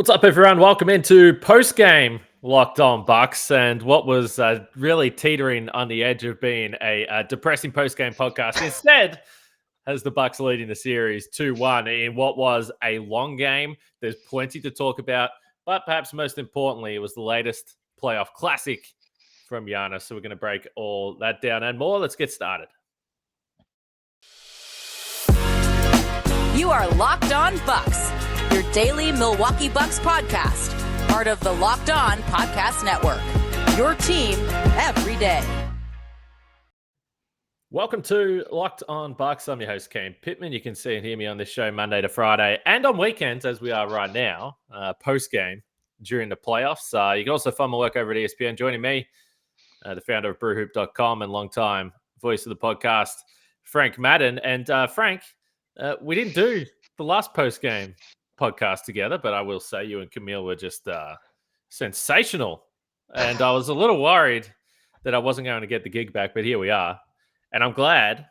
What's up, everyone? Welcome into post-game Locked On Bucks, and what was really teetering on the edge of being a depressing post-game podcast instead has the Bucks leading the series 2-1 in what was a long game. There's plenty to talk about, but perhaps most importantly, it was the latest playoff classic from Giannis. So we're going to break all that down and more. Let's get started. You are Locked On Bucks, your daily Milwaukee Bucks podcast, part of the Locked On Podcast Network, your team every day. Welcome to Locked On Bucks. I'm your host, Kane Pittman. You can see and hear me on this show Monday to Friday and on weekends, as we are right now, post-game during the playoffs. You can also find my work over at ESPN. Joining me, the founder of brewhoop.com and longtime voice of the podcast, Frank Madden. And Frank, we didn't do the last post-game podcast together, but I will say you and Camille were just sensational. And I was a little worried that I wasn't going to get the gig back, but here we are. And I'm glad.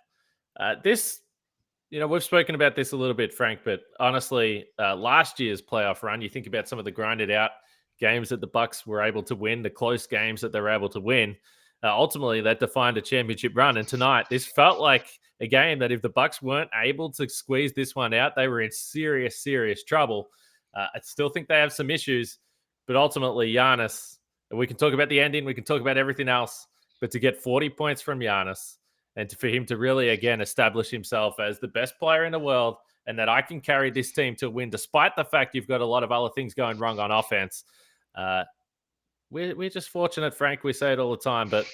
We've spoken about this a little bit, Frank, but honestly, last year's playoff run, you think about some of the grinded out games that the Bucks were able to win, the close games that they were able to win. Ultimately, that defined a championship run. And tonight, this felt like a game that if the Bucks weren't able to squeeze this one out, they were in serious, serious trouble. I still think they have some issues, but ultimately, Giannis, and we can talk about the ending, we can talk about everything else, but to get 40 points from Giannis and for him to really, again, establish himself as the best player in the world and that I can carry this team to win, despite the fact you've got a lot of other things going wrong on offense. We're just fortunate, Frank. We say it all the time, but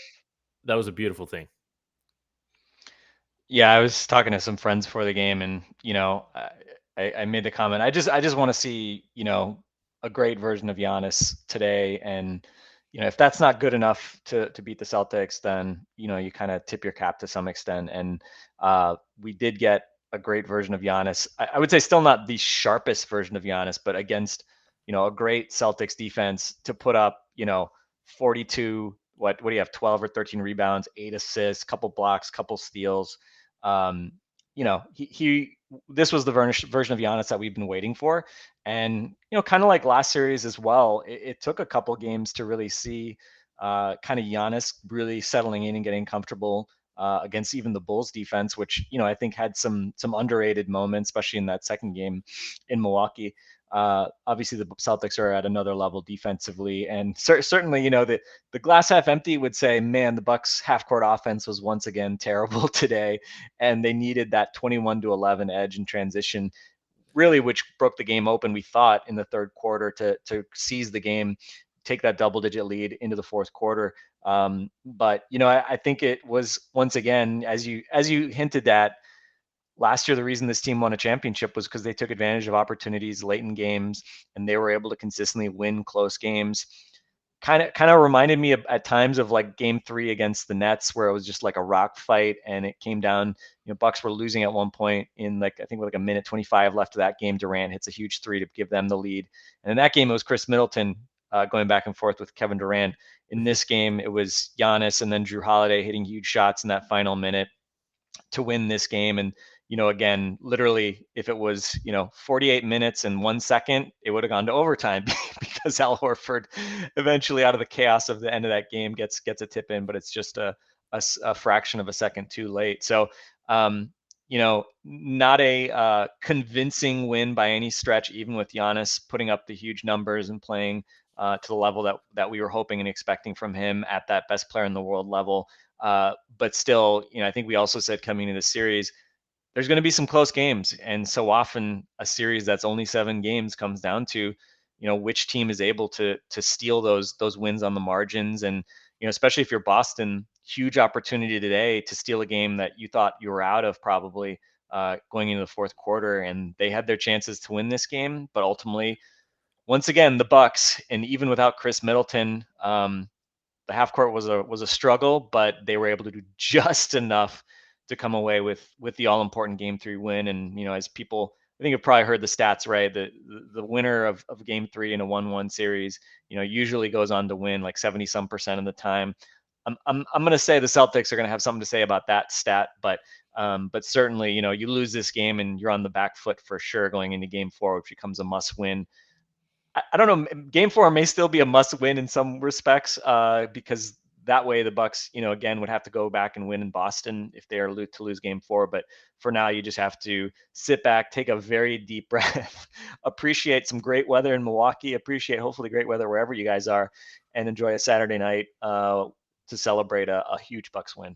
that was a beautiful thing. Yeah, I was talking to some friends before the game, and I made the comment. I just want to see a great version of Giannis today, and if that's not good enough to beat the Celtics, then you kind of tip your cap to some extent. And we did get a great version of Giannis. I would say still not the sharpest version of Giannis, but against a great Celtics defense to put up 42. What do you have? 12 or 13 rebounds, 8 assists, couple blocks, couple steals. This was the version of Giannis that we've been waiting for. And, kind of like last series as well, it took a couple games to really see kind of Giannis really settling in and getting comfortable against even the Bulls defense, which, I think had some underrated moments, especially in that second game in Milwaukee. Obviously, the Celtics are at another level defensively, and certainly, the glass half empty would say, man, the Bucks half-court offense was once again terrible today, and they needed that 21-11 edge in transition, really, which broke the game open, we thought, in the third quarter to seize the game, take that double-digit lead into the fourth quarter. But I think it was once again, as you hinted at. Last year, the reason this team won a championship was because they took advantage of opportunities late in games, and they were able to consistently win close games. Kind of reminded me at times of like Game 3 against the Nets, where it was just like a rock fight, and it came down. Bucks were losing at one point in I think with like a minute 25 left of that game. Durant hits a huge three to give them the lead, and in that game it was Chris Middleton going back and forth with Kevin Durant. In this game, it was Giannis and then Drew Holiday hitting huge shots in that final minute to win this game. And again, literally, if it was, 48 minutes and 1 second, it would have gone to overtime because Al Horford eventually, out of the chaos of the end of that game, gets a tip in, but it's just a fraction of a second too late. So, not a convincing win by any stretch, even with Giannis putting up the huge numbers and playing to the level that we were hoping and expecting from him at that best player in the world level. But still, I think we also said coming into the series, there's going to be some close games. And so often a series that's only 7 games comes down to, which team is able to steal those wins on the margins. And, especially if you're Boston, huge opportunity today to steal a game that you thought you were out of probably going into the fourth quarter. And they had their chances to win this game. But ultimately, once again, the Bucks, and even without Chris Middleton, the half court was a struggle, but they were able to do just enough to come away with the all important Game 3 win. And as people, I think, have probably heard the stats, right? The winner of Game 3 in a 1-1 series, usually goes on to win like 70% of the time. I'm going to say the Celtics are going to have something to say about that stat, but certainly, you lose this game and you're on the back foot for sure going into Game 4, which becomes a must win. I don't know. Game 4 may still be a must win in some respects, because that way the Bucks, again, would have to go back and win in Boston if they are to lose Game 4. But for now, you just have to sit back, take a very deep breath, appreciate some great weather in Milwaukee, appreciate hopefully great weather wherever you guys are, and enjoy a Saturday night to celebrate a huge Bucks win.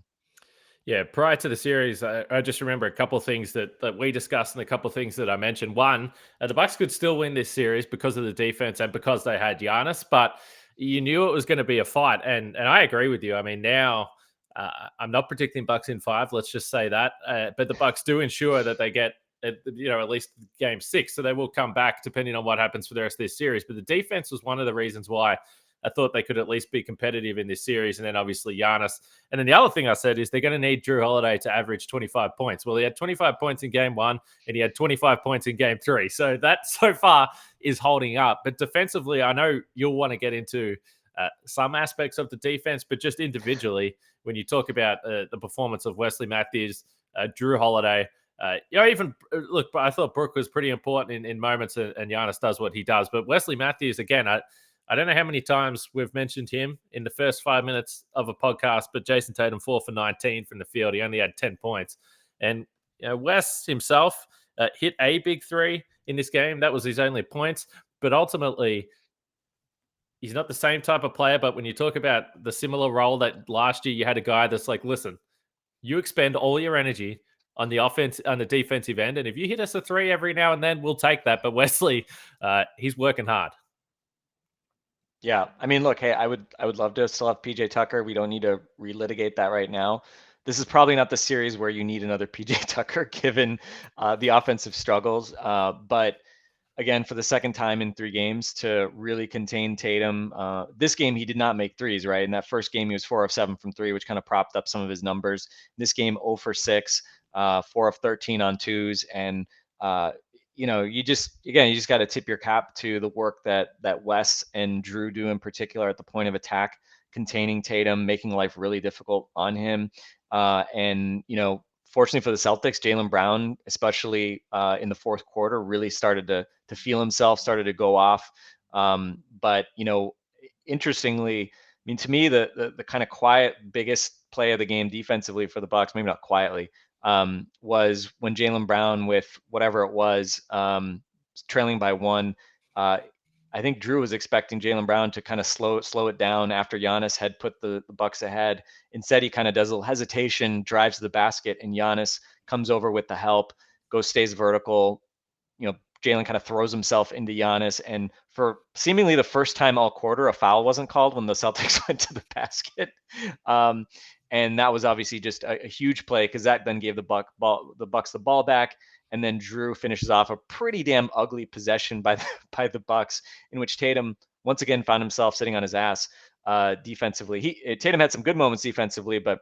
Yeah, prior to the series, I just remember a couple of things that we discussed and a couple of things that I mentioned. One, the Bucks could still win this series because of the defense and because they had Giannis, but you knew it was going to be a fight. And I agree with you. I mean, now I'm not predicting Bucks in 5. Let's just say that. But the Bucks do ensure that they get at least Game 6, so they will come back depending on what happens for the rest of this series. But the defense was one of the reasons why I thought they could at least be competitive in this series. And then obviously Giannis. And then the other thing I said is they're going to need Jrue Holiday to average 25 points. Well, he had 25 points in Game 1 and he had 25 points in Game 3. So that so far is holding up. But defensively, I know you'll want to get into some aspects of the defense, but just individually, when you talk about the performance of Wesley Matthews, Jrue Holiday, even look, I thought Brook was pretty important in moments, and Giannis does what he does. But Wesley Matthews, again, I don't know how many times we've mentioned him in the first 5 minutes of a podcast, but Jason Tatum 4 for 19 from the field. He only had 10 points. And Wes himself hit a big 3 in this game. That was his only points. But ultimately, he's not the same type of player. But when you talk about the similar role that last year you had a guy that's like, listen, you expend all your energy on the offense, on the defensive end. And if you hit us a 3 every now and then, we'll take that. But Wesley, he's working hard. Yeah, I mean, look, hey, I would love to still have PJ Tucker. We don't need to relitigate that right now. This is probably not the series where you need another PJ Tucker, given the offensive struggles. But again, for the second time in 3 games to really contain Tatum. This game, he did not make threes, right? In that first game, he was 4 of 7 from 3, which kind of propped up some of his numbers. This game, 0 for 6, 4 of 13 on 2s, and you just got to tip your cap to the work that Wes and Jrue do in particular at the point of attack, containing Tatum, making life really difficult on him. And fortunately for the Celtics, Jaylen Brown, especially in the fourth quarter, really started to feel himself, started to go off. But interestingly, I mean, to me, the kind of quiet biggest play of the game defensively for the Bucks, maybe not quietly, was when Jaylen Brown, with whatever it was, trailing by 1. I think Jrue was expecting Jaylen Brown to kind of slow it down after Giannis had put the Bucks ahead. Instead, he kind of does a little hesitation, drives to the basket, and Giannis comes over with the help, stays vertical. Jaylen kind of throws himself into Giannis, and for seemingly the first time all quarter, a foul wasn't called when the Celtics went to the basket. And that was obviously just a huge play, because that then gave the Bucks the ball back. And then Jrue finishes off a pretty damn ugly possession by the Bucks, in which Tatum once again found himself sitting on his ass defensively. Tatum had some good moments defensively, but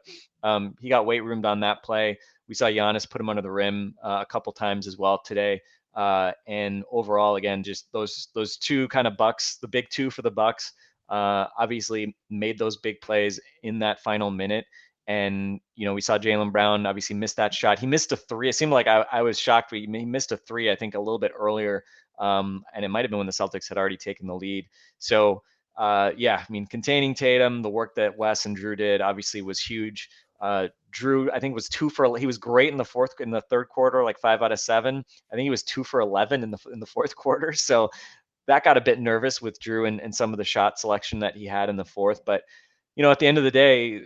he got weight roomed on that play. We saw Giannis put him under the rim a couple times as well today. And overall, again, just those two kind of Bucks, the big 2 for the Bucks, obviously made those big plays in that final minute. And, we saw Jaylen Brown obviously miss that shot. He missed a 3. It seemed like I was shocked. He missed a 3, I think, a little bit earlier. And it might have been when the Celtics had already taken the lead. So, I mean, containing Tatum, the work that Wes and Jrue did obviously was huge. Jrue, I think, was he was great in the third quarter, like 5 out of 7. I think he was 2 for 11 in the fourth quarter. So that got a bit nervous with Jrue and some of the shot selection that he had in the fourth. But, at the end of the day,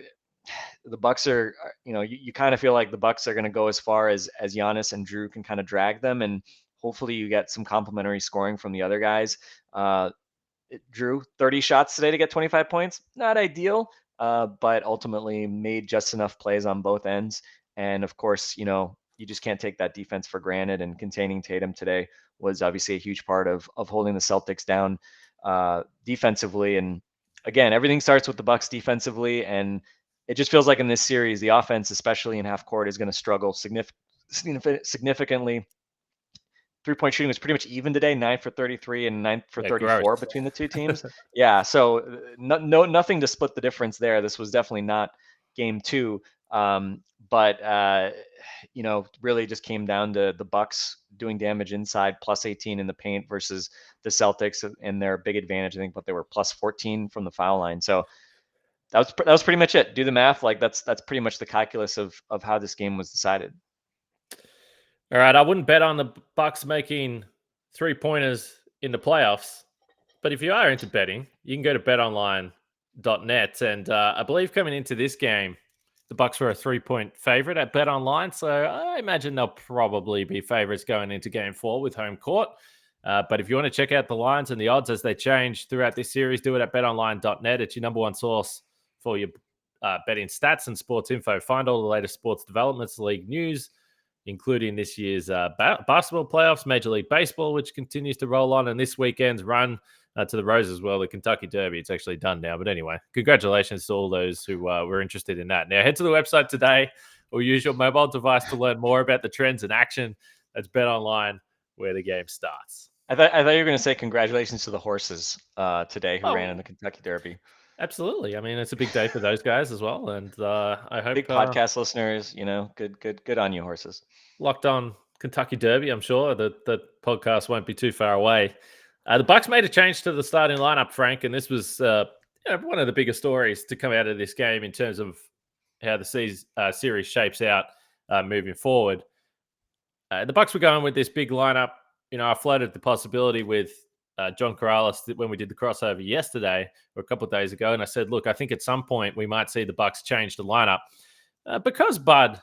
the Bucks are, you kind of feel like the Bucks are going to go as far as Giannis and Jrue can kind of drag them. And hopefully you get some complementary scoring from the other guys. Jrue, 30 shots today to get 25 points. Not ideal, but ultimately made just enough plays on both ends. And of course, you just can't take that defense for granted, and containing Tatum today was obviously a huge part of holding the Celtics down defensively. And again, everything starts with the Bucks defensively, and it just feels like in this series, the offense, especially in half court, is going to struggle significantly. 3-point shooting was pretty much even today, 9 for 33 and 9 for 34 gross. Between the two teams. Yeah, so nothing to split the difference there. This was definitely not game 2. But really just came down to the Bucks doing damage inside, plus 18 in the paint versus the Celtics and their big advantage. I think, but they were plus 14 from the foul line. So that was pretty much it. Do the math. Like that's pretty much the calculus of how this game was decided. All right, I wouldn't bet on the Bucks making 3-pointers in the playoffs, but if you are into betting, you can go to betonline.net. And I believe coming into this game, the Bucks were a 3-point favorite at BetOnline, so I imagine they'll probably be favorites going into Game 4 with home court. But if you want to check out the lines and the odds as they change throughout this series, do it at betonline.net. It's your number one source for your betting stats and sports info. Find all the latest sports developments, league news, including this year's basketball playoffs, Major League Baseball, which continues to roll on, and this weekend's run to the Rose as well, the Kentucky Derby. It's actually done now. But anyway, congratulations to all those who were interested in that. Now, head to the website today or use your mobile device to learn more about the trends in action. That's BetOnline, where the game starts. I thought you were going to say congratulations to the horses today who ran in the Kentucky Derby. Absolutely. I mean, it's a big day for those guys as well. And I hope big podcast listeners, good on you, horses. Locked on Kentucky Derby. I'm sure that podcast won't be too far away. The Bucks made a change to the starting lineup, Frank, and this was one of the biggest stories to come out of this game in terms of how the series shapes out moving forward. The Bucks were going with this big lineup. I floated the possibility with John Corrales when we did the crossover yesterday or a couple of days ago, and I said, look, I think at some point we might see the Bucks change the lineup because Bud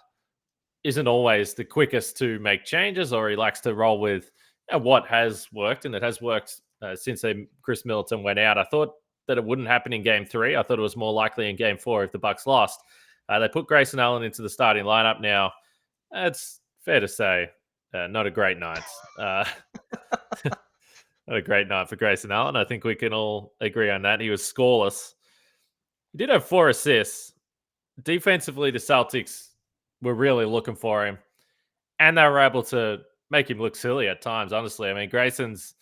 isn't always the quickest to make changes, or he likes to roll with what has worked, and it has worked since Chris Middleton went out. I thought that it wouldn't happen in Game 3. I thought it was more likely in Game 4 if the Bucks lost. They put Grayson Allen into the starting lineup now. It's fair to say, not a great night. Not a great night for Grayson Allen. I think we can all agree on that. He was scoreless. He did have 4 assists. Defensively, the Celtics were really looking for him, and they were able to make him look silly at times, honestly. I mean, Grayson's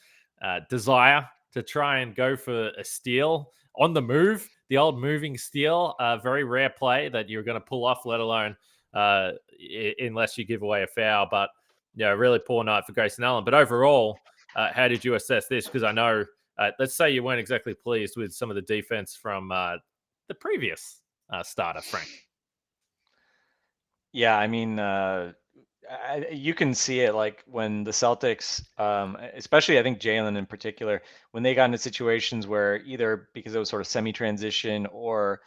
desire to try and go for a steal on the move, the old moving steal, a very rare play that you're going to pull off, let alone unless you give away a foul. But, really poor night for Grayson Allen. But overall, how did you assess this? Because I know, let's say you weren't exactly pleased with some of the defense from the previous starter, Frank. Yeah, I mean, you can see it like when the Celtics, especially I think Jalen in particular, when they got into situations where either because it was sort of semi-transition or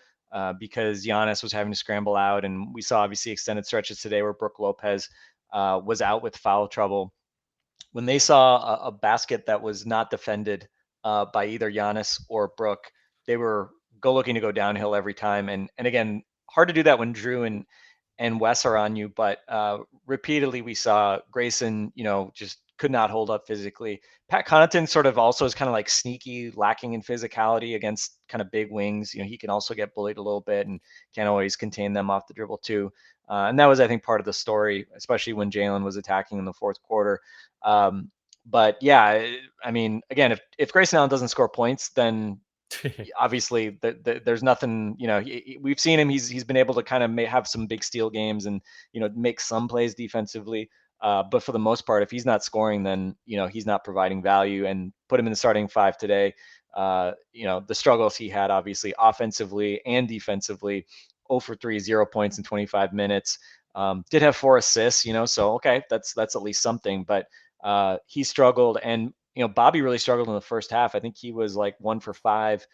because Giannis was having to scramble out, and we saw obviously extended stretches today where Brook Lopez was out with foul trouble. When they saw a basket that was not defended by either Giannis or Brook, they were looking to go downhill every time. And again, hard to do that when Drew and Wes are on you, but repeatedly we saw Grayson, just could not hold up physically. Pat Connaughton sort of also is kind of like sneaky, lacking in physicality against kind of big wings. He can also get bullied a little bit and can't always contain them off the dribble too. And that was, I think, part of the story, especially when Jalen was attacking in the fourth quarter. But yeah, I mean, again, if Grayson Allen doesn't score points, then obviously there's nothing, we've seen him. He's been able to kind of have some big steal games and, make some plays defensively. But for the most part, if he's not scoring, then, he's not providing value. And put him in the starting 5 today. The struggles he had, obviously, offensively and defensively. 0 for 3, 0 points in 25 minutes. Did have 4 assists, so okay, that's at least something. But he struggled, and Bobby really struggled in the first half. I think he was like 1 for 5.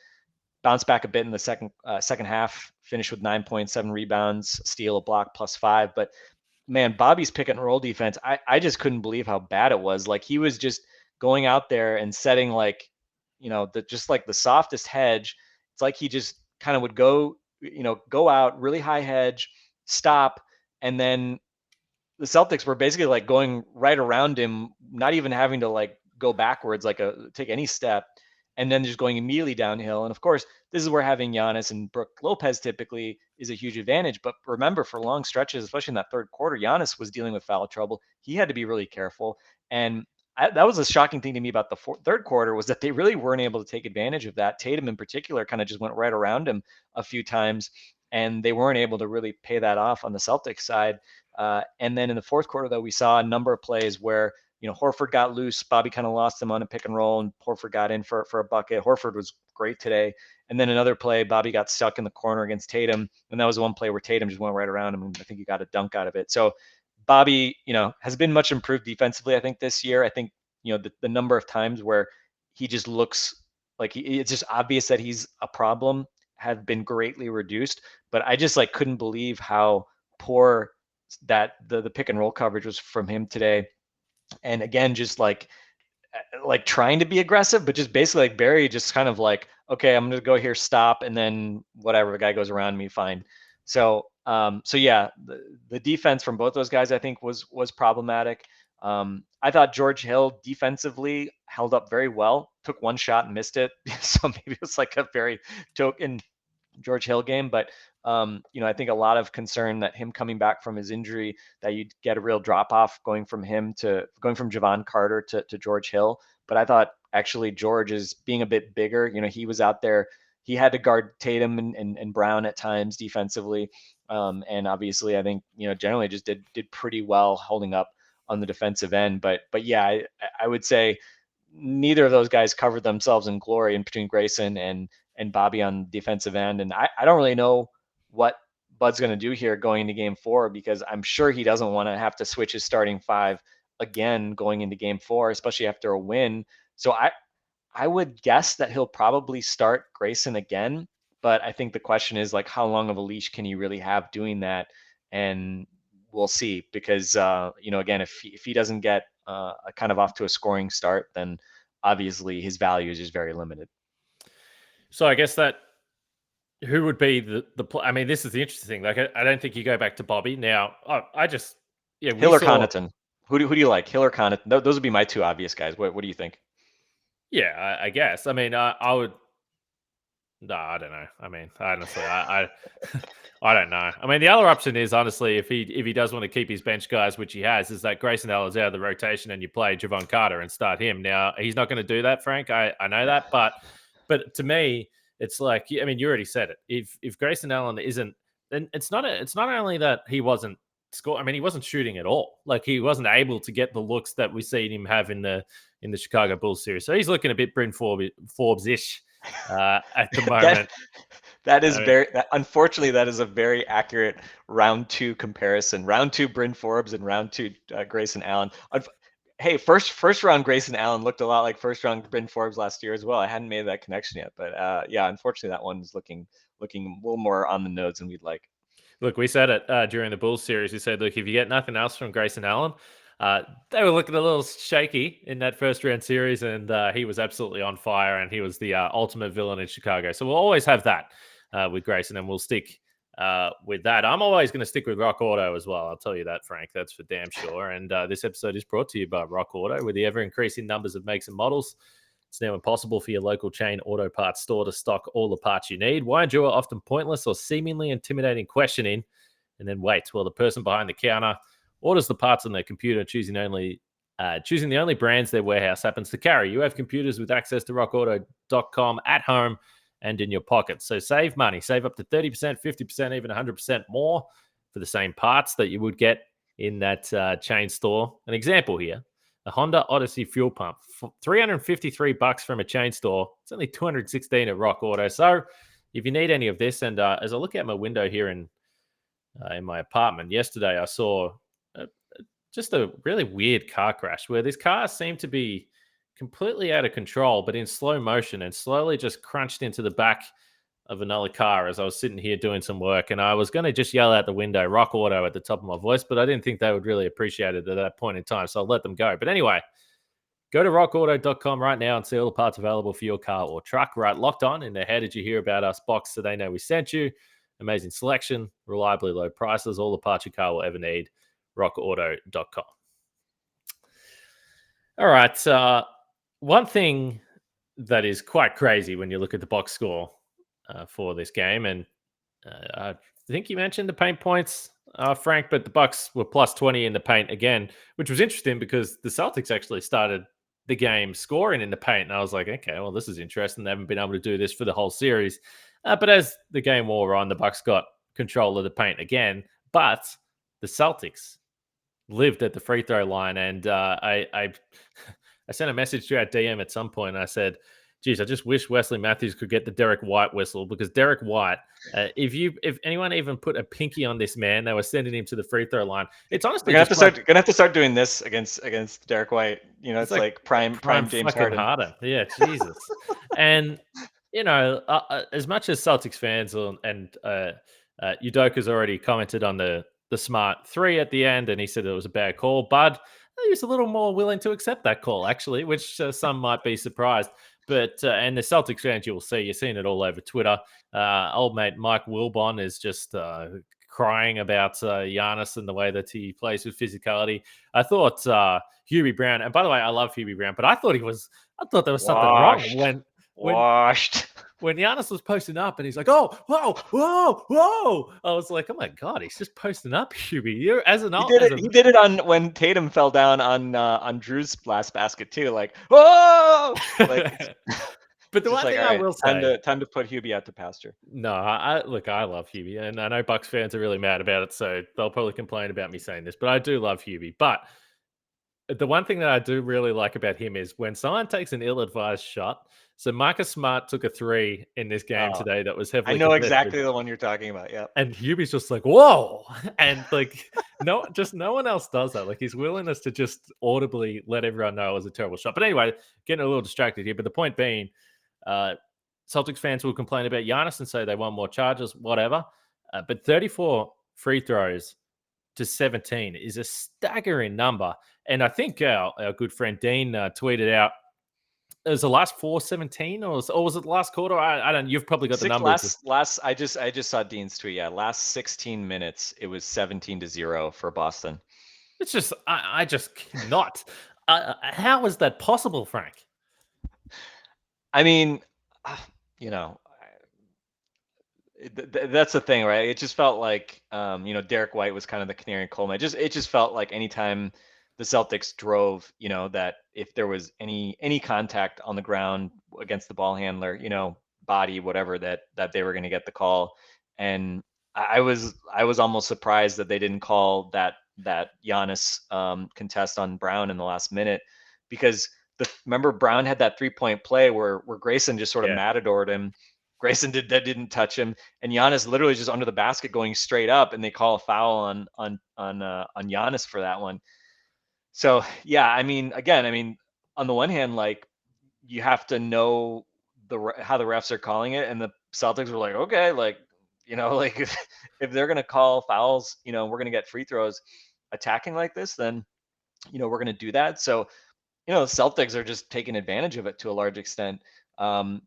Bounced back a bit in the second half. Finished with 9 points, 7 rebounds, steal, a block, +5. But man, Bobby's pick and roll defense, I just couldn't believe how bad it was. Like he was just going out there and setting just like the softest hedge. It's like he just kind of would go out really high hedge, stop, and then the Celtics were basically like going right around him, not even having to like go backwards, take any step, and then just going immediately downhill. And of course, this is where having Giannis and Brook Lopez typically is a huge advantage. But remember, for long stretches, especially in that third quarter, Giannis was dealing with foul trouble. He had to be really careful. And that was a shocking thing to me about the third quarter, was that they really weren't able to take advantage of that. Tatum in particular kind of just went right around him a few times. and they weren't able to really pay that off on the Celtics side. And then in the fourth quarter, though, we saw a number of plays where, Horford got loose. Bobby kind of lost him on a pick and roll, and Horford got in for a bucket. Horford was great today. And then another play, Bobby got stuck in the corner against Tatum. And that was one play where Tatum just went right around him, and I think he got a dunk out of it. So Bobby, has been much improved defensively, I think, this year. I think, the number of times where he just looks like it's just obvious that he's a problem have been greatly reduced. But I just couldn't believe how poor that the pick and roll coverage was from him today. And again, just trying to be aggressive, but just basically Barry just kind of okay, I'm going to go here, stop. And then whatever, the guy goes around me, fine. So yeah, the defense from both those guys, I think was problematic. I thought George Hill defensively held up very well, took one shot and missed it. So maybe it was a very token George Hill game, but I think a lot of concern that him coming back from his injury, that you'd get a real drop off going from Javon Carter to George Hill. But I thought actually George is being a bit bigger. He was out there. He had to guard Tatum and Brown at times defensively. And obviously I think, generally just did pretty well holding up on the defensive end. But yeah, I would say neither of those guys covered themselves in glory in between Grayson and Bobby on defensive end. And I don't really know what Bud's going to do here going into game 4, because I'm sure he doesn't want to have to switch his starting 5 again going into game 4, especially after a win. So I would guess that he'll probably start Grayson again, but I think the question is how long of a leash can you really have doing that? And we'll see, because again, if he doesn't get a kind of off to a scoring start, then obviously his value is just very limited. So I guess that who would be the I mean, this is the interesting thing. I don't think you go back to Bobby now. Hill or Connaughton. Who do you like, Hill or Connaughton? Those would be my two obvious guys. What do you think? Yeah, I guess. I mean, I would. No, I don't know. I mean, honestly, I I don't know. I mean, the other option is honestly, if he does want to keep his bench guys, which he has, is that Grayson Allen's out of the rotation and you play Javon Carter and start him. Now he's not going to do that, Frank. I know that, but to me, it's I mean, you already said it. If Grayson Allen isn't, then it's not only that he wasn't score. I mean, he wasn't shooting at all. He wasn't able to get the looks that we seen him have in the Chicago Bulls series. So he's looking a bit Bryn Forbes-ish at the moment. That is unfortunately, that is a very accurate round 2 comparison. Round 2 Bryn Forbes and round 2 Grayson Allen. Hey, first round Grayson Allen looked a lot like first round Bryn Forbes last year as well. I hadn't made that connection yet, but yeah, unfortunately that one's looking a little more on the nose than we'd like. Look, we said it during the Bulls series. We said, look, if you get nothing else from Grayson Allen, they were looking a little shaky in that first round series, and he was absolutely on fire, and he was the ultimate villain in Chicago. So we'll always have that with Grayson, and we'll stick with that. I'm always going to stick with Rock Auto as well. I'll tell you that, Frank. That's for damn sure. And this episode is brought to you by Rock Auto. With the ever-increasing numbers of makes and models, it's now impossible for your local chain auto parts store to stock all the parts you need. Why endure often pointless or seemingly intimidating questioning and then wait while the person behind the counter orders the parts on their computer, choosing the only brands their warehouse happens to carry? You have computers with access to rockauto.com at home and in your pocket. So save money. Save up to 30%, 50%, even 100% more for the same parts that you would get in that chain store. An example here. A Honda Odyssey fuel pump, $353 from a chain store. It's only $216 at Rock Auto. So if you need any of this, and as I look out my window here in my apartment, yesterday I saw just a really weird car crash where this car seemed to be completely out of control, but in slow motion, and slowly just crunched into the back of another car as I was sitting here doing some work. And I was going to just yell out the window, Rock Auto, at the top of my voice, but I didn't think they would really appreciate it at that point in time. So I'll let them go. But anyway, go to rockauto.com right now and see all the parts available for your car or truck. Right, Locked On in the How Did You Hear About Us box, so they know we sent you. Amazing selection, reliably low prices, all the parts your car will ever need. rockauto.com. All right. One thing that is quite crazy when you look at the box score for this game, and I think you mentioned the paint points, Frank, but the Bucks were plus 20 in the paint again, which was interesting because the Celtics actually started the game scoring in the paint, and I was like, okay, well, this is interesting. They haven't been able to do this for the whole series. But as the game wore on, the Bucks got control of the paint again. But the Celtics lived at the free throw line, and I sent a message to our DM at some point, and I said, geez, I just wish Wesley Matthews could get the Derek White whistle, because Derek White, if anyone even put a pinky on this man, they were sending him to the free throw line. It's honestly We're gonna have to start doing this against Derek White. You know, it's like prime James Harden. Yeah, Jesus. And as much as Celtics fans and Udoka's already commented on the smart three at the end, and he said it was a bad call, Bud, he was a little more willing to accept that call, actually, which some might be surprised. But and the Celtics fans, you're seeing it all over Twitter. Old mate Mike Wilbon is just crying about Giannis and the way that he plays with physicality. I thought Hubie Brown, and by the way, I love Hubie Brown, but I thought there was something wrong when Giannis was posting up, and he's like, "Oh, whoa, whoa, whoa!" I was like, "Oh my god, he's just posting up, Hubie." You're he did it on when Tatum fell down on Drew's last basket too. Like, whoa! Like, but the one thing I will say, time to put Hubie out to pasture. No, I love Hubie, and I know Bucks fans are really mad about it, so they'll probably complain about me saying this, but I do love Hubie. But the one thing that I do really like about him is when someone takes an ill-advised shot. So Marcus Smart took a three in this game today that was heavily. I know exactly the one you're talking about. Yeah. And Hubie's just like, whoa. And like, no one else does that. Like, his willingness to just audibly let everyone know it was a terrible shot. But anyway, getting a little distracted here. But the point being, Celtics fans will complain about Giannis and say they want more charges, whatever. But 34 free throws to 17 is a staggering number. And I think our good friend Dean tweeted out, it was the last 4-17, or was it the last quarter? I don't. You've probably got the numbers. I just saw Dean's tweet. Yeah, last 16 minutes, it was 17-0 for Boston. It's just I just cannot. How is that possible, Frank? I mean, that's the thing, right? It just felt like Derek White was kind of the canary in coal mine. It just felt like anytime the Celtics drove, that if there was any contact on the ground against the ball handler, body, whatever, that they were going to get the call. And I was almost surprised that they didn't call that Giannis contest on Brown in the last minute, because remember Brown had that 3-point play where Grayson just sort of matadored him. Grayson didn't touch him, and Giannis literally just under the basket going straight up, and they call a foul on Giannis for that one. So yeah, I mean, on the one hand, like, you have to know how the refs are calling it, and the Celtics were like, okay, like, like if they're gonna call fouls, we're gonna get free throws attacking like this, then we're gonna do that. So the Celtics are just taking advantage of it to a large extent, and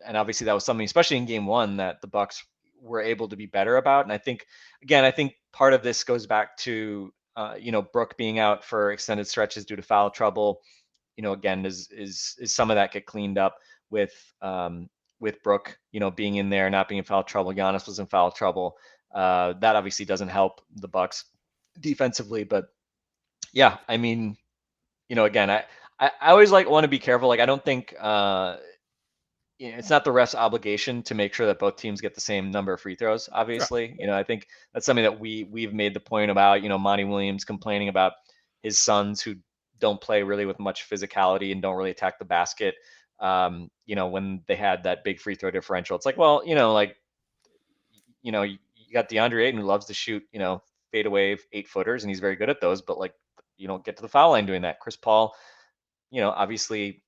obviously that was something, especially in game one, that the Bucks were able to be better about. And I think part of this goes back to Brook being out for extended stretches due to foul trouble. Again, is some of that get cleaned up with Brook, being in there, not being in foul trouble. Giannis was in foul trouble. That obviously doesn't help the Bucks defensively, but yeah, I mean, again, I always want to be careful. Like, I don't think it's not the ref's obligation to make sure that both teams get the same number of free throws. Obviously, I think that's something that we've made the point about. Monty Williams complaining about his sons who don't play really with much physicality and don't really attack the basket. When they had that big free throw differential, it's like, well, you got DeAndre Ayton who loves to shoot, fadeaway 8-footers, and he's very good at those, but like, you don't get to the foul line doing that. Chris Paul, obviously,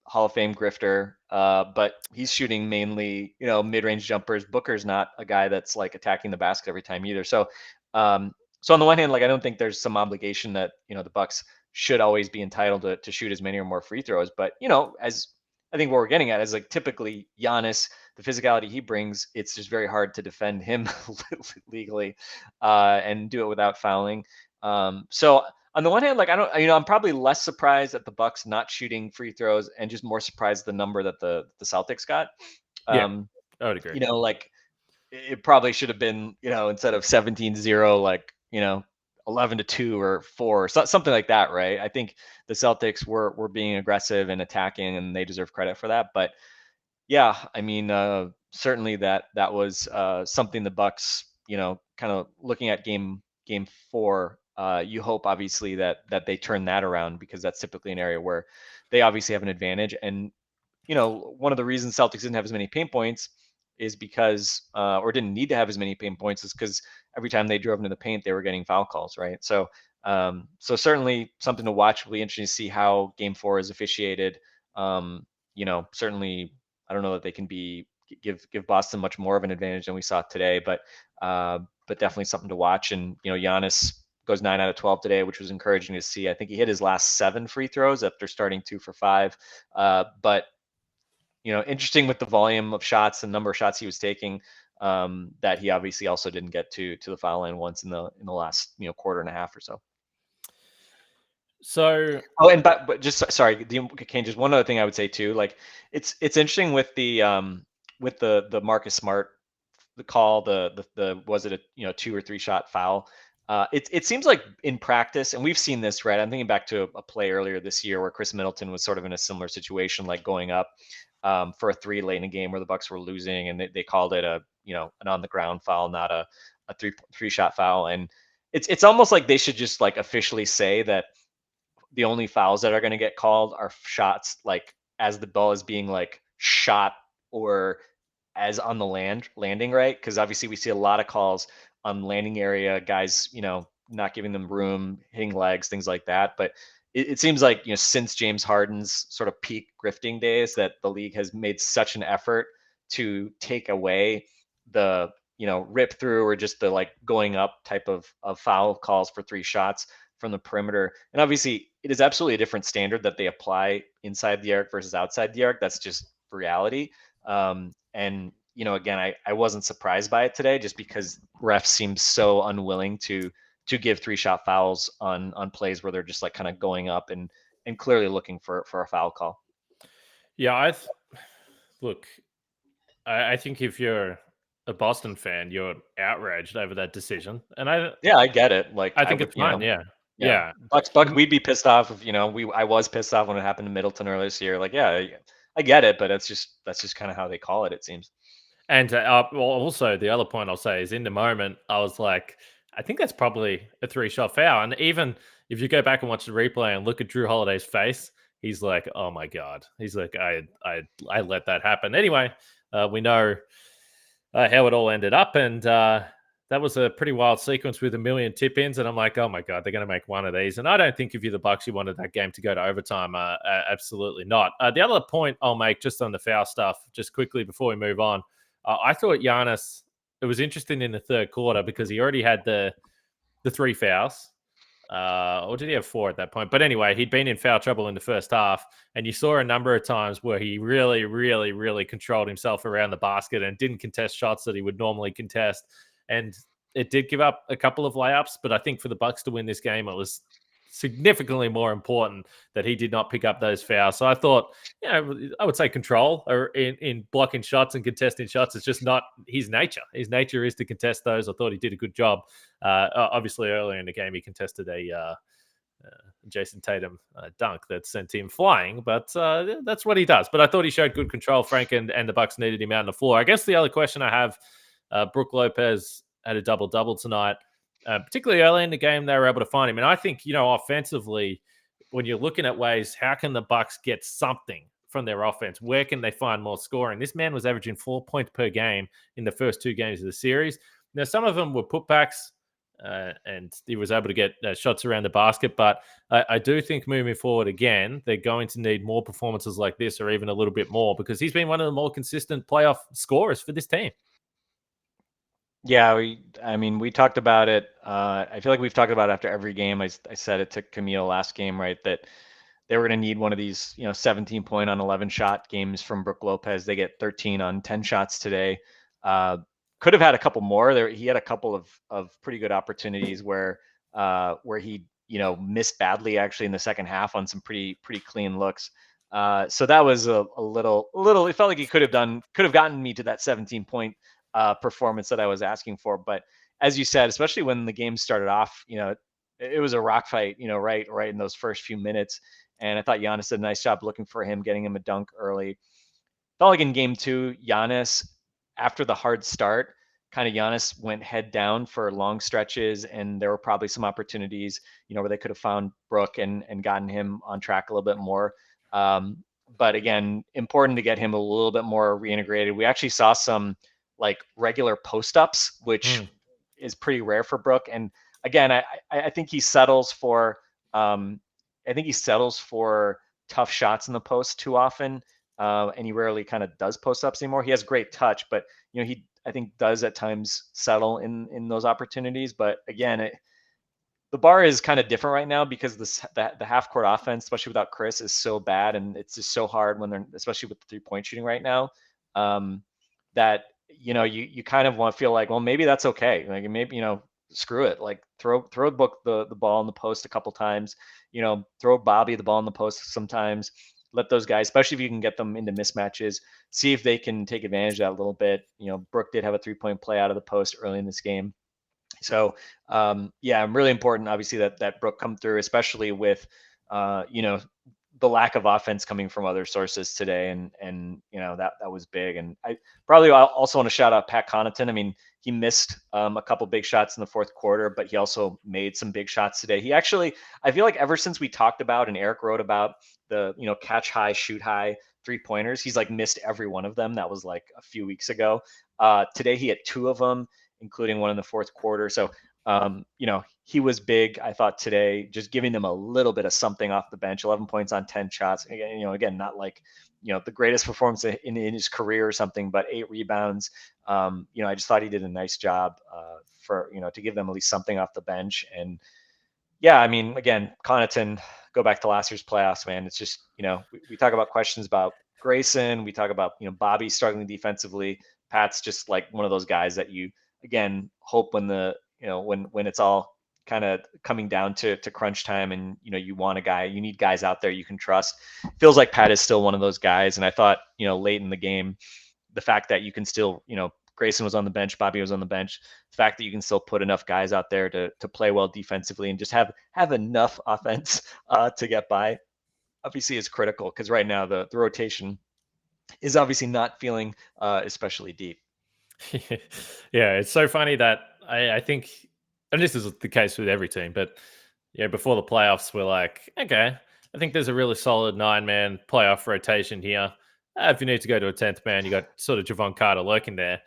Hall of Fame grifter, but he's shooting mainly, mid-range jumpers. Booker's not a guy that's like attacking the basket every time either. So, on the one hand, like, I don't think there's some obligation that, the Bucks should always be entitled to shoot as many or more free throws. But, as I think what we're getting at is, like, typically Giannis, the physicality he brings, it's just very hard to defend him legally and do it without fouling. So on the one hand, like, I'm probably less surprised at the Bucks not shooting free throws, and just more surprised the number that the Celtics got. I would agree. Like, it probably should have been, instead of 17-0, like, 11-2 or 4, something like that, right? I think the Celtics were being aggressive and attacking, and they deserve credit for that. But Yeah, I mean, certainly that was something the Bucks, kind of looking at game four. You hope obviously that they turn that around, because that's typically an area where they obviously have an advantage. And one of the reasons Celtics didn't have as many paint points is because, or didn't need to have as many paint points, is because every time they drove into the paint, they were getting foul calls, right? So certainly something to watch. Will be interesting to see how Game Four is officiated. Certainly, I don't know that they can give Boston much more of an advantage than we saw today, but definitely something to watch. And Giannis goes 9 out of 12 today, which was encouraging to see. I think he hit his last 7 free throws after starting 2 for 5. But interesting with the volume of shots and number of shots he was taking, that he obviously also didn't get to the foul line once in the last quarter and a half or so. So, but just sorry, Kane, just one other thing I would say too, like it's interesting with the Marcus Smart, the call, the was it a 2 or 3 shot foul? It seems like in practice, and we've seen this, right? I'm thinking back to a play earlier this year where Chris Middleton was sort of in a similar situation, like going up for a 3 late in a game where the Bucks were losing, and they called it an on the ground foul, not a three shot foul. And it's almost like they should just like officially say that the only fouls that are going to get called are shots like as the ball is being like shot, or as on the landing, right? Because obviously we see a lot of calls on landing area, guys, not giving them room, hitting legs, things like that. But it seems like, since James Harden's sort of peak grifting days, that the league has made such an effort to take away the rip through, or just the like going up type of foul calls for 3 shots from the perimeter. And obviously it is absolutely a different standard that they apply inside the arc versus outside the arc. That's just reality. And again, I wasn't surprised by it today, just because refs seem so unwilling to give 3 shot fouls on plays where they're just like kind of going up and clearly looking for a foul call. yeah, look, I think if you're a Boston fan, you're outraged over that decision, and I get it. Like I think it's fine. Yeah. Bucks, we'd be pissed off if I was pissed off when it happened to Middleton earlier this year. Like, yeah, I get it, but that's just kind of how they call it. It seems. And well, also the other point I'll say is, in the moment, I was like, I think that's probably a 3-shot foul. And even if you go back and watch the replay and look at Drew Holiday's face, he's like, "Oh my god!" He's like, "I let that happen." Anyway, we know how it all ended up, and that was a pretty wild sequence with a million tip-ins. And I'm like, "Oh my god, they're going to make one of these." And I don't think if you're the Bucks, you wanted that game to go to overtime. Absolutely not. The other point I'll make just on the foul stuff, just quickly before we move on. I thought Giannis, it was interesting in the third quarter because he already had the 3 fouls. Or did he have 4 at that point? But anyway, he'd been in foul trouble in the first half. And you saw a number of times where he really, really, really controlled himself around the basket and didn't contest shots that he would normally contest. And it did give up a couple of layups. But I think for the Bucks to win this game, it was significantly more important that he did not pick up those fouls. So I thought, I would say control or in blocking shots and contesting shots. It's just not his nature. His nature is to contest those. I thought he did a good job. Obviously, earlier in the game, he contested a Jason Tatum dunk that sent him flying, but that's what he does. But I thought he showed good control, Frank, and the Bucks needed him out on the floor. I guess the other question I have, Brook Lopez had a double-double tonight. Particularly early in the game, they were able to find him. And I think, offensively, when you're looking at ways, how can the Bucks get something from their offense? Where can they find more scoring? This man was averaging 4 points per game in the first 2 games of the series. Now, some of them were putbacks, and he was able to get shots around the basket. But I do think moving forward, again, they're going to need more performances like this, or even a little bit more, because he's been one of the more consistent playoff scorers for this team. Yeah, we talked about it. I feel like we've talked about it after every game. I said it to Camille last game, right, that they were going to need one of these, 17 point on 11 shot games from Brook Lopez. They get 13 on 10 shots today. Could have had a couple more there. He had a couple of pretty good opportunities where he, missed badly actually in the second half on some pretty clean looks. So that was a little, it felt like he could have gotten me to that 17 point performance that I was asking for. But as you said, especially when the game started off, it was a rock fight, right in those first few minutes. And I thought Giannis did a nice job looking for him, getting him a dunk early. felt like in game 2, Giannis, after the hard start, kind of Giannis went head down for long stretches, and there were probably some opportunities, where they could have found Brook and gotten him on track a little bit more. But again, important to get him a little bit more reintegrated. We actually saw some like regular post ups, which is pretty rare for Brook. And again, I think he settles for tough shots in the post too often. And he rarely kind of does post ups anymore. He has great touch, but he I think does at times settle in those opportunities. But again, the bar is kind of different right now because the half court offense, especially without Chris, is so bad, and it's just so hard when they're, especially with the 3-point shooting right now, that you kind of want to feel like, well, maybe that's okay. Like maybe screw it, like throw the ball in the post a couple times, throw Bobby the ball in the post sometimes. Let those guys, especially if you can get them into mismatches, see if they can take advantage of that a little bit. Brook did have a 3-point play out of the post early in this game. So yeah, really important, obviously, that Brook come through, especially with the lack of offense coming from other sources today, and that was big. And I probably also want to shout out Pat Connaughton. I mean, he missed a couple big shots in the fourth quarter, but he also made some big shots today. He actually, I feel like ever since we talked about and Eric wrote about the catch high, shoot high 3-pointers, he's like missed every one of them. That was like a few weeks ago. Today he had 2 of them, including one in the fourth quarter. So, he was big, I thought, today, just giving them a little bit of something off the bench. 11 points on 10 shots. Again, not like, the greatest performance in his career or something, but 8 rebounds. I just thought he did a nice job for, to give them at least something off the bench. And yeah, I mean, again, Connaughton, go back to last year's playoffs, man. It's just, we talk about questions about Grayson. We talk about, Bobby struggling defensively. Pat's just like one of those guys that you, again, hope when when it's all kind of coming down to crunch time, and you need guys out there you can trust. Feels like Pat is still one of those guys. And I thought, late in the game, the fact that you can still, Grayson was on the bench, Bobby was on the bench, the fact that you can still put enough guys out there to play well defensively and just have enough offense to get by, obviously is critical, because right now the rotation is obviously not feeling especially deep. Yeah, it's so funny that I think, and this is the case with every team, but before the playoffs, we're like, okay, I think there's a really solid 9-man playoff rotation here. If you need to go to a 10th man, you got sort of Javon Carter lurking there.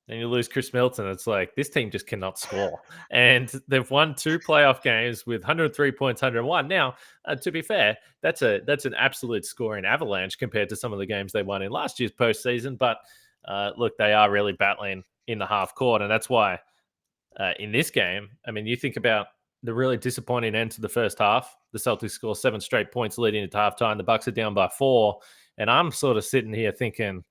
And you lose Chris Middleton. It's like, this team just cannot score. And they've won 2 playoff games with 103 points, 101. Now, to be fair, that's an absolute scoring avalanche compared to some of the games they won in last year's postseason. But look, they are really battling in the half court. And that's why in this game, I mean, you think about the really disappointing end to the first half. The Celtics score 7 straight points leading into halftime. The Bucks are down by 4. And I'm sort of sitting here thinking,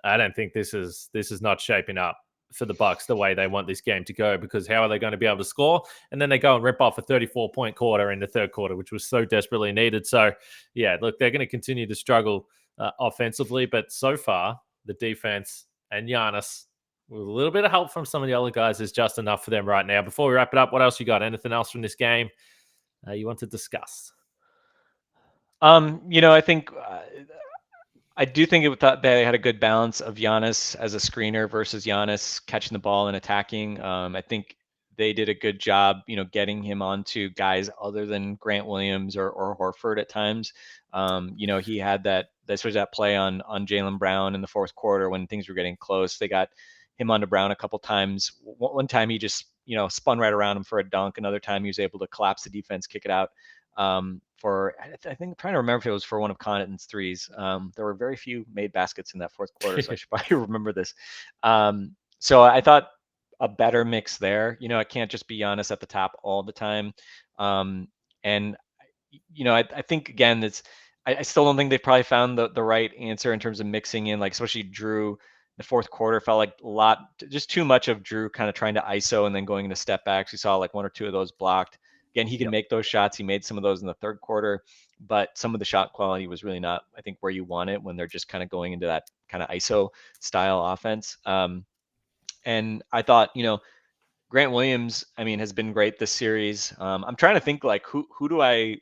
I don't think this is not shaping up for the Bucks the way they want this game to go, because how are they going to be able to score? And then they go and rip off a 34-point quarter in the third quarter, which was so desperately needed. So, yeah, look, they're going to continue to struggle offensively, but so far the defense and Giannis, with a little bit of help from some of the other guys, is just enough for them right now. Before we wrap it up, what else you got? Anything else from this game you want to discuss? I think I do think they had a good balance of Giannis as a screener versus Giannis catching the ball and attacking. I think they did a good job, getting him onto guys other than Grant Williams or Horford at times. He had that play on Jaylen Brown in the fourth quarter when things were getting close. They got him onto Brown a couple times. One time he just, spun right around him for a dunk. Another time he was able to collapse the defense, kick it out. I think I'm trying to remember if it was for one of Connaughton's threes. There were very few made baskets in that fourth quarter, so I should probably remember this. So I thought a better mix there. It can't just be Giannis at the top all the time. And I think, again, I still don't think they probably found the right answer in terms of mixing in, like especially Drew. The fourth quarter felt like just too much of Drew kind of trying to ISO and then going into step backs. We saw like 1 or 2 of those blocked. Again, he can make those shots. He made some of those in the third quarter, but some of the shot quality was really not, I think, where you want it when they're just kind of going into that kind of ISO style offense. And I thought, Grant Williams, I mean, has been great this series. I'm trying to think like who do I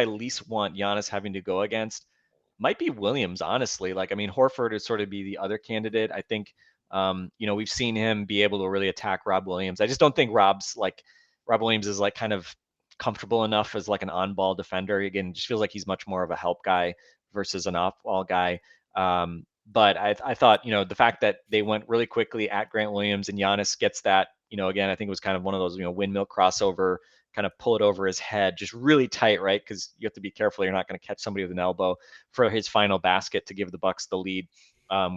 least want Giannis having to go against? might be Williams, honestly. Like, I mean, Horford would sort of be the other candidate. I think, we've seen him be able to really attack Rob Williams. I just don't think Rob Williams is like kind of comfortable enough as like an on-ball defender. Again, just feels like he's much more of a help guy versus an off-ball guy. But I thought, the fact that they went really quickly at Grant Williams and Giannis gets that, again, I think it was kind of one of those, windmill crossover, kind of pull it over his head, just really tight, right? Because you have to be careful. You're not going to catch somebody with an elbow for his final basket to give the Bucks the lead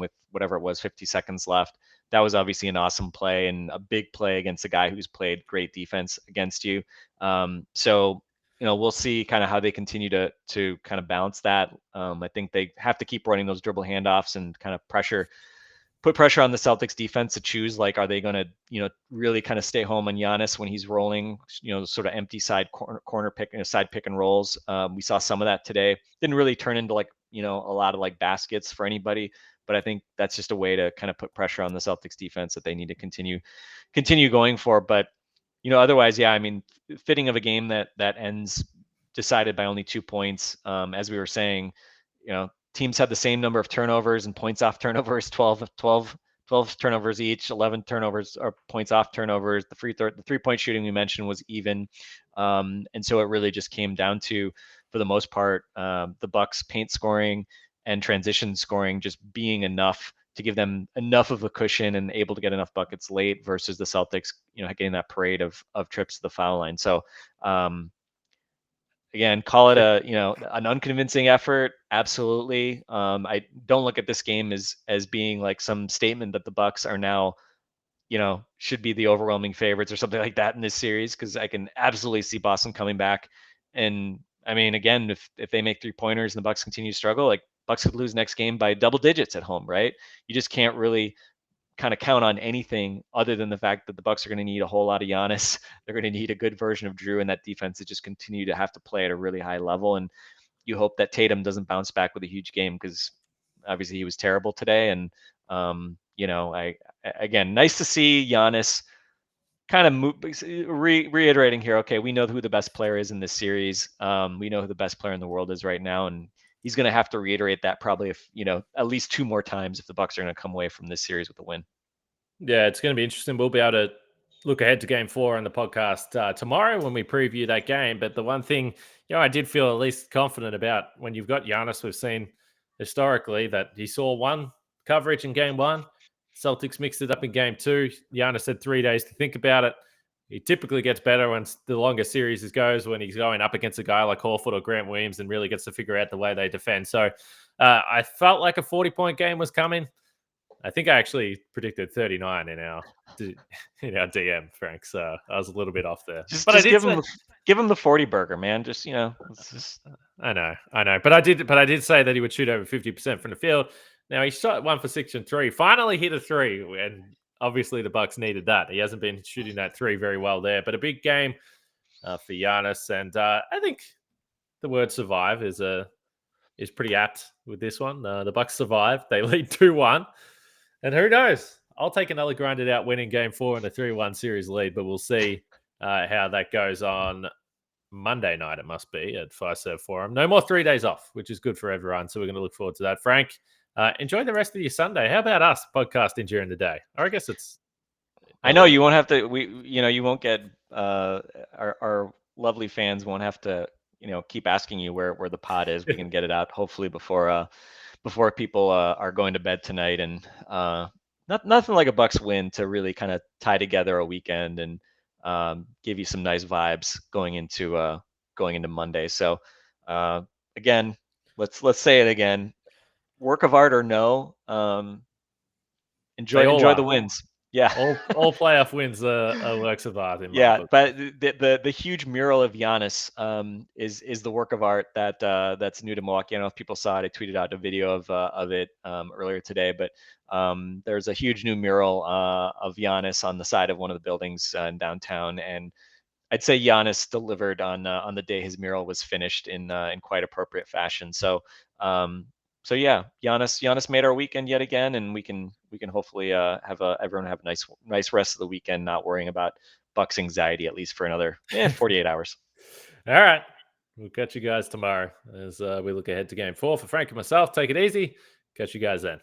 with whatever it was, 50 seconds left. That was obviously an awesome play and a big play against a guy who's played great defense against you. So we'll see kind of how they continue to kind of balance that. I think they have to keep running those dribble handoffs and kind of put pressure on the Celtics defense to choose, like, are they going to, really kind of stay home on Giannis when he's rolling, sort of empty side corner pick, side pick and rolls. We saw some of that today. Didn't really turn into like, a lot of like baskets for anybody, but I think that's just a way to kind of put pressure on the Celtics defense that they need to continue going for. But, otherwise, yeah, I mean, fitting of a game that ends decided by only 2 points. As we were saying, teams had the same number of turnovers and points off turnovers, 12 turnovers each, 11 turnovers or points off turnovers. The 3-point shooting we mentioned was even. And so it really just came down to, for the most part, the Bucks paint scoring and transition scoring just being enough to give them enough of a cushion and able to get enough buckets late versus the Celtics, getting that parade of trips to the foul line. So, again, call it an unconvincing effort. Absolutely. I don't look at this game as being like some statement that the Bucks are now, should be the overwhelming favorites or something like that in this series, because I can absolutely see Boston coming back. And I mean, again, if they make 3-pointers and the Bucks continue to struggle, like, Bucks could lose next game by double digits at home, right? You just can't really kind of count on anything other than the fact that the Bucks are going to need a whole lot of Giannis. They're going to need a good version of Drew, and that defense to just continue to have to play at a really high level. And you hope that Tatum doesn't bounce back with a huge game, because obviously he was terrible today. And again, nice to see Giannis kind of reiterating here. Okay, we know who the best player is in this series. We know who the best player in the world is right now, and he's going to have to reiterate that probably, if at least 2 more times if the Bucks are going to come away from this series with a win. Yeah, it's going to be interesting. We'll be able to look ahead to Game 4 on the podcast tomorrow when we preview that game. But the one thing, I did feel at least confident about, when you've got Giannis, we've seen historically that he saw one coverage in Game 1. Celtics mixed it up in Game 2. Giannis had 3 days to think about it. He typically gets better when the longer series goes, when he's going up against a guy like Horford or Grant Williams and really gets to figure out the way they defend. So I felt like a 40-point game was coming. I think I actually predicted 39 in our DM, Frank. So I was a little bit off there. Just give him the 40 burger, man. Just I know, but I did say that he would shoot over 50% from the field. Now he shot 1 for 6 and 3. Finally hit a 3, and obviously the Bucks needed that. He hasn't been shooting that 3 very well there, but a big game for Giannis, and I think the word "survive" is pretty apt with this one. The Bucks survive; they lead 2-1. And who knows? I'll take another grinded out win in Game 4 and a 3-1 series lead, but we'll see how that goes on Monday night. It must be at Fiserv Forum. No more 3 days off, which is good for everyone. So we're going to look forward to that. Frank, enjoy the rest of your Sunday. How about us podcasting during the day? Or I guess it's. I know you won't have to. You won't get our lovely fans won't have to. Keep asking you where the pod is. We can get it out hopefully before people are going to bed tonight. And nothing like a Bucks win to really kind of tie together a weekend and give you some nice vibes going into Monday. So again, let's say it again. Work of art or no, enjoy the wins. Yeah, all playoff wins are works of art. Yeah, but the huge mural of Giannis is the work of art that's new to Milwaukee. I don't know if people saw it. I tweeted out a video of it earlier today. But there's a huge new mural of Giannis on the side of one of the buildings in downtown, and I'd say Giannis delivered on the day his mural was finished in quite appropriate fashion. So yeah, Giannis made our weekend yet again, and we can hopefully everyone have a nice rest of the weekend, not worrying about Bucks anxiety at least for another 48 hours. All right. We'll catch you guys tomorrow as we look ahead to game 4 for Frank and myself. Take it easy. Catch you guys then.